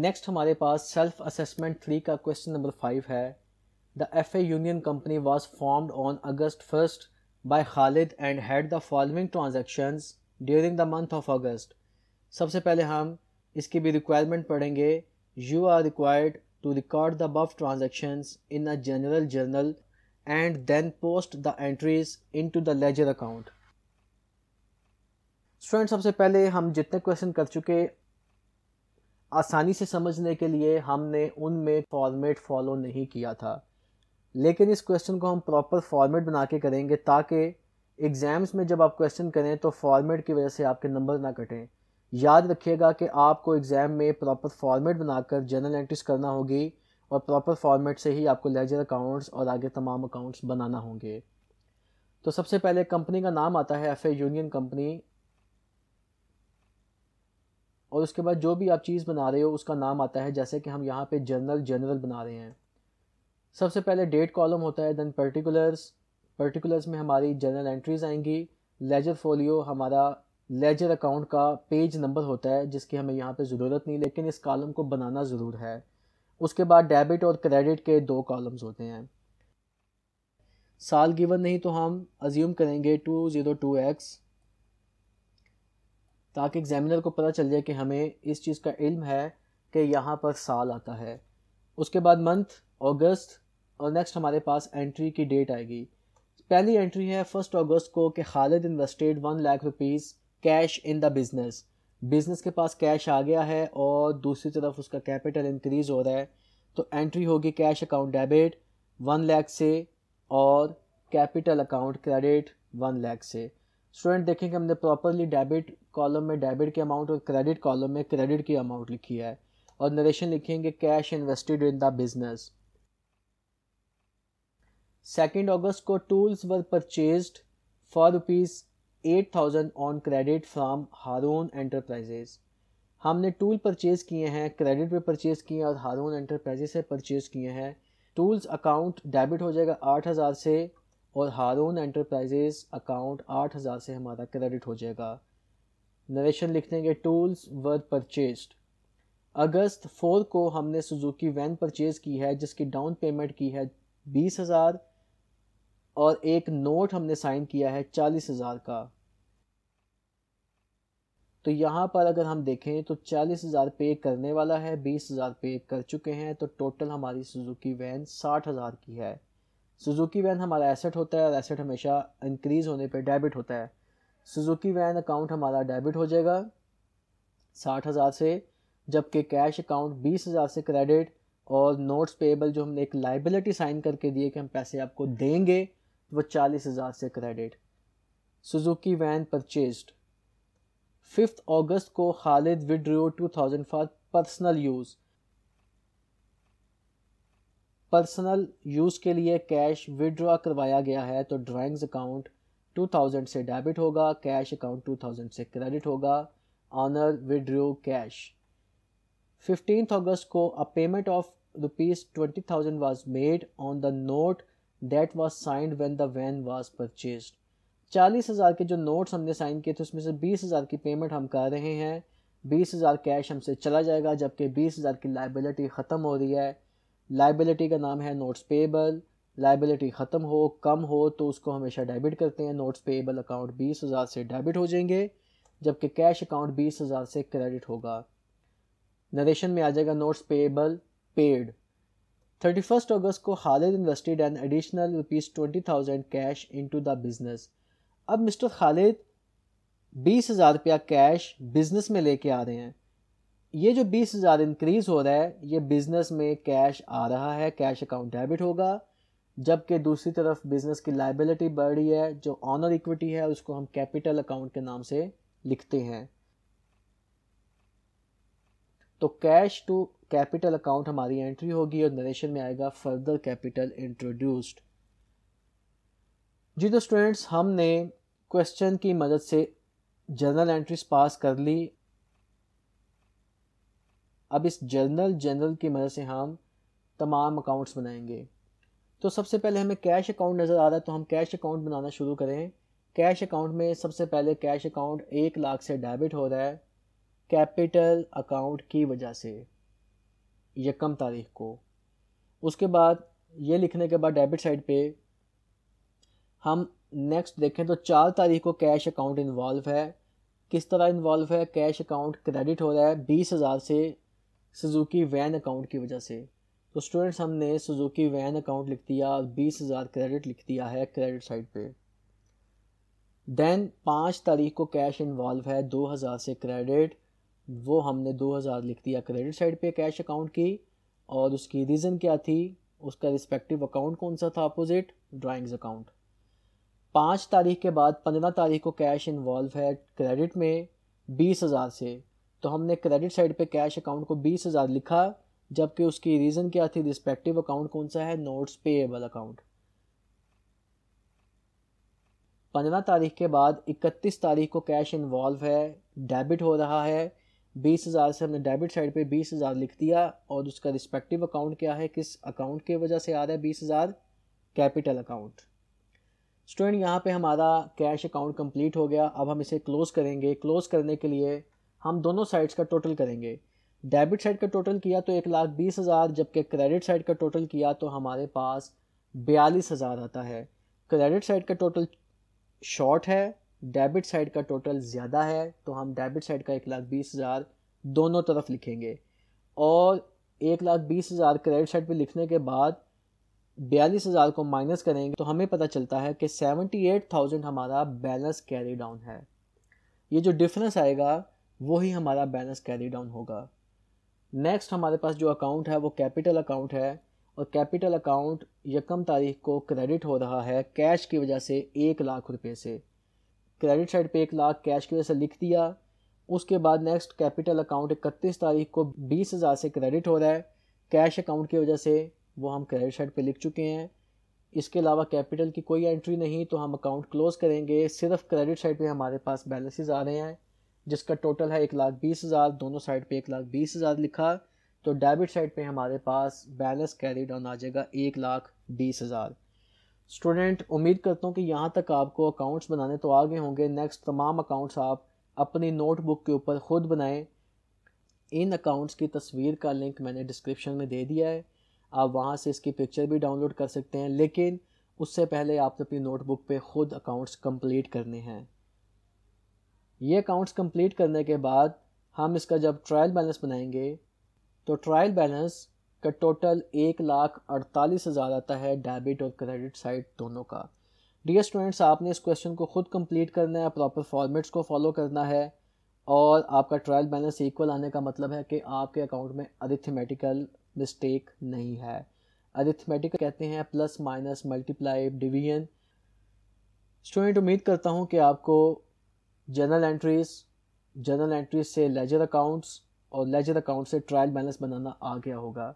Next हमारे पास self assessment 3 का question number 5 है। The FA union company was formed on August 1st by Khalid and had the following transactions during the month of August. सबसे पहले हम इसकी भी requirement पढ़ेंगे। You are required to record the above transactions in a general journal and then post the entries into the ledger account. Student, सबसे पहले हम जितने क्वेश्चन कर चुके, आसानी से समझने के लिए हमने उनमें फॉर्मेट फॉलो नहीं किया था, लेकिन इस क्वेश्चन को हम प्रॉपर फॉर्मेट बना के करेंगे ताकि एग्ज़ाम्स में जब आप क्वेश्चन करें तो फॉर्मेट की वजह से आपके नंबर ना कटें। याद रखिएगा कि आपको एग्ज़ाम में प्रॉपर फॉर्मेट बनाकर जर्नल एंट्रीज करना होगी और प्रॉपर फॉर्मेट से ही आपको लेजर अकाउंट्स और आगे तमाम अकाउंट्स बनाना होंगे। तो सबसे पहले कंपनी का नाम आता है FA यूनियन कंपनी, और उसके बाद जो भी आप चीज़ बना रहे हो उसका नाम आता है, जैसे कि हम यहाँ पे जनरल बना रहे हैं। सबसे पहले डेट कॉलम होता है, देन पर्टिकुलर्स में हमारी जर्नल एंट्रीज आएंगी। लेजर फोलियो हमारा लेजर अकाउंट का पेज नंबर होता है जिसकी हमें यहाँ पे ज़रूरत नहीं, लेकिन इस कॉलम को बनाना ज़रूर है। उसके बाद डेबिट और क्रेडिट के 2 कॉलम्स होते हैं। साल गिवन नहीं तो हम अज्यूम करेंगे 202X, ताकि एग्जामिनर को पता चल जाए कि हमें इस चीज़ का इल्म है कि यहाँ पर साल आता है। उसके बाद मंथ अगस्त, और नेक्स्ट हमारे पास एंट्री की डेट आएगी। पहली एंट्री है 1 अगस्त को कि Khalid invested 1 lakh rupees cash in the business के पास कैश आ गया है और दूसरी तरफ उसका कैपिटल इंक्रीज़ हो रहा है, तो एंट्री होगी कैश अकाउंट डेबिट 1 लाख से और कैपिटल अकाउंट क्रेडिट 1 लाख से। स्टूडेंट देखें कि हमने प्रॉपरली डेबिट कॉलम में डेबिट की अमाउंट और क्रेडिट कॉलम में क्रेडिट की अमाउंट लिखी है, और नरेशन लिखेंगे cash invested in the business. 2 अगस्त को tools were purchased for ₹8,000 on credit from Haroon Enterprises. हमने टूल परचेज किए हैं, क्रेडिट पे परचेज किए हैं और हारून एंटरप्राइजेज से परचेज किए हैं। टूल्स अकाउंट डेबिट हो जाएगा 8,000 से और हारून एंटरप्राइजेज अकाउंट 8,000 से हमारा क्रेडिट हो जाएगा। नरेशन लिख देंगे टूल्स वर परचेज्ड। अगस्त 4 को हमने सुजुकी वैन परचेज की है जिसकी डाउन पेमेंट की है 20,000 और एक नोट हमने साइन किया है 40,000 का। तो यहाँ पर अगर हम देखें तो 40,000 पे करने वाला है, 20,000 पे कर चुके हैं, तो टोटल हमारी सुजुकी वैन 60,000 की है। सुजुकी वैन हमारा एसेट होता है और एसेट हमेशा इंक्रीज होने पे डेबिट होता है। सुजुकी वैन अकाउंट हमारा डेबिट हो जाएगा 60,000 से, जबकि कैश अकाउंट 20,000 से क्रेडिट, और नोट्स पेएबल जो हमने एक लाइबिलिटी साइन करके दिए कि हम पैसे आपको देंगे वो 40,000 से क्रेडिट। Suzuki van purchased. 5 अगस्त को Khalid withdraw 2,000 for personal use. Personal use के लिए कैश विड्रॉ करवाया गया है, तो ड्राइंग्स अकाउंट 2,000 से डेबिट होगा, कैश अकाउंट 2,000 से क्रेडिट होगा। Honour withdraw cash. 15 अगस्त को a payment of ₹20,000 was made on the note that was signed when the van was purchased. 40,000 के जो नोट्स हमने साइन किए थे उसमें से 20,000 की पेमेंट हम कर रहे हैं। 20,000 कैश हमसे चला जाएगा, जबकि 20,000 की लाइबिलिटी ख़त्म हो रही है। लाइबिलिटी का नाम है नोट्स पेएबल। लाइबिलिटी ख़त्म हो, कम हो तो उसको हमेशा डेबिट करते हैं। नोट्स पेएबल अकाउंट 20,000 से डेबिट हो जाएंगे, जबकि कैश अकाउंट 20,000 से क्रेडिट होगा। नरेशन में आ जाएगा नोट्स पेएबल पेड। 31 अगस्त को Khalid invested an additional ₹20,000 cash into the business. अब मिस्टर खालिद 20,000 रुपया कैश बिजनेस में लेके आ रहे हैं। ये जो 20,000 इंक्रीज हो रहा है ये बिजनेस में कैश आ रहा है, कैश अकाउंट डेबिट होगा, जबकि दूसरी तरफ बिजनेस की लाइबिलिटी बढ़ रही है, जो ऑनर इक्विटी है उसको हम कैपिटल अकाउंट के नाम से लिखते हैं। तो कैश टू कैपिटल अकाउंट हमारी एंट्री होगी और नरेशन में आएगा फर्दर कैपिटल इंट्रोड्यूस्ड। जी तो स्टूडेंट्स, हमने क्वेश्चन की मदद से जर्नल एंट्रीज पास कर ली। अब इस जनरल की मदद से हम तमाम अकाउंट्स बनाएंगे। तो सबसे पहले हमें कैश अकाउंट नज़र आ रहा है, तो हम कैश अकाउंट बनाना शुरू करें। कैश अकाउंट में सबसे पहले कैश अकाउंट 1 लाख से डेबिट हो रहा है कैपिटल अकाउंट की वजह से। यकम तारीख को। उसके बाद ये लिखने के बाद डेबिट साइड पे हम नेक्स्ट देखें तो 4 तारीख को कैश अकाउंट इन्वॉल्व है। किस तरह इन्वॉल्व है? कैश अकाउंट क्रेडिट हो रहा है 20,000 से सुजुकी वैन अकाउंट की वजह से। तो स्टूडेंट्स हमने सुजुकी वैन अकाउंट लिख दिया और 20,000 क्रेडिट लिख दिया है क्रेडिट साइड पे। देन 5 तारीख को कैश इन्वॉल्व है 2,000 से क्रेडिट, वो हमने 2,000 लिख दिया क्रेडिट साइड पे कैश अकाउंट की। और उसकी रीज़न क्या थी? उसका रिस्पेक्टिव अकाउंट कौन सा था अपोजिट? Drawings account. 5 तारीख के बाद 15 तारीख को कैश इन्वॉल्व है क्रेडिट में 20,000 से, तो हमने क्रेडिट साइड पे कैश अकाउंट को 20,000 लिखा, जबकि उसकी रीज़न क्या थी? रिस्पेक्टिव अकाउंट कौन सा है? Notes payable account. 15 तारीख के बाद 31 तारीख को कैश इन्वॉल्व है, डेबिट हो रहा है 20,000 से, हमने डेबिट साइड पे 20,000 लिख दिया। और उसका रिस्पेक्टिव अकाउंट क्या है? किस अकाउंट की वजह से आ रहा है 20,000? Capital account. स्टूडेंट यहाँ पे हमारा कैश अकाउंट कंप्लीट हो गया। अब हम इसे क्लोज करेंगे। क्लोज करने के लिए हम दोनों साइड्स का टोटल करेंगे। डेबिट साइड का टोटल किया तो 1,20,000, जबकि क्रेडिट साइड का टोटल किया तो हमारे पास 42,000 आता है। क्रेडिट साइड का टोटल शॉर्ट है, डेबिट साइड का टोटल ज़्यादा है, तो हम डेबिट साइड का 1,20,000 दोनों तरफ लिखेंगे। और 1,20,000 क्रेडिट साइड पे लिखने के बाद 42,000 को माइनस करेंगे तो हमें पता चलता है कि 78,000 हमारा बैलेंस कैरी डाउन है। ये जो डिफरेंस आएगा वही हमारा बैलेंस कैरी डाउन होगा। नेक्स्ट हमारे पास जो अकाउंट है वो कैपिटल अकाउंट है, और कैपिटल अकाउंट यकम तारीख को क्रेडिट हो रहा है कैश की वजह से 1,00,000 रुपये से। क्रेडिट साइड पे 1,00,000 कैश की वजह से लिख दिया। उसके बाद नेक्स्ट कैपिटल अकाउंट 31 तारीख को 20,000 से क्रेडिट हो रहा है कैश अकाउंट की वजह से, वो हम क्रेडिट साइड पे लिख चुके हैं। इसके अलावा कैपिटल की कोई एंट्री नहीं, तो हम अकाउंट क्लोज करेंगे। सिर्फ क्रेडिट साइड पे हमारे पास बैलेंसेस आ रहे हैं जिसका टोटल है 1,20,000, दोनों साइड पे 1,20,000 लिखा, तो डेबिट साइड पे हमारे पास बैलेंस कैरी डाउन आ जाएगा 1,20,000। स्टूडेंट उम्मीद करता हूँ कि यहाँ तक आपको अकाउंट्स बनाने तो आ गए होंगे। नेक्स्ट तमाम अकाउंट्स आप अपनी नोटबुक के ऊपर ख़ुद बनाएं। इन अकाउंट्स की तस्वीर का लिंक मैंने डिस्क्रिप्शन में दे दिया है, आप वहाँ से इसकी पिक्चर भी डाउनलोड कर सकते हैं, लेकिन उससे पहले आपने अपनी नोटबुक पे ख़ुद अकाउंट्स कंप्लीट करने हैं। ये अकाउंट्स कंप्लीट करने के बाद हम इसका जब ट्रायल बैलेंस बनाएंगे तो ट्रायल बैलेंस का टोटल 1,48,000 आता है डेबिट और क्रेडिट साइड दोनों का। डियर स्टूडेंट्स, आपने इस क्वेश्चन को ख़ुद कंप्लीट करना है, प्रॉपर फॉर्मेट्स को फॉलो करना है, और आपका ट्रायल बैलेंस इक्वल आने का मतलब है कि आपके अकाउंट में अरिथमेटिकल मिस्टेक नहीं है। अरिथमेटिक कहते हैं plus minus multiply division. Student उम्मीद करता हूँ कि आपको जर्नल एंट्रीज से लेजर अकाउंट्स और लेजर अकाउंट से ट्रायल बैलेंस बनाना आ गया होगा।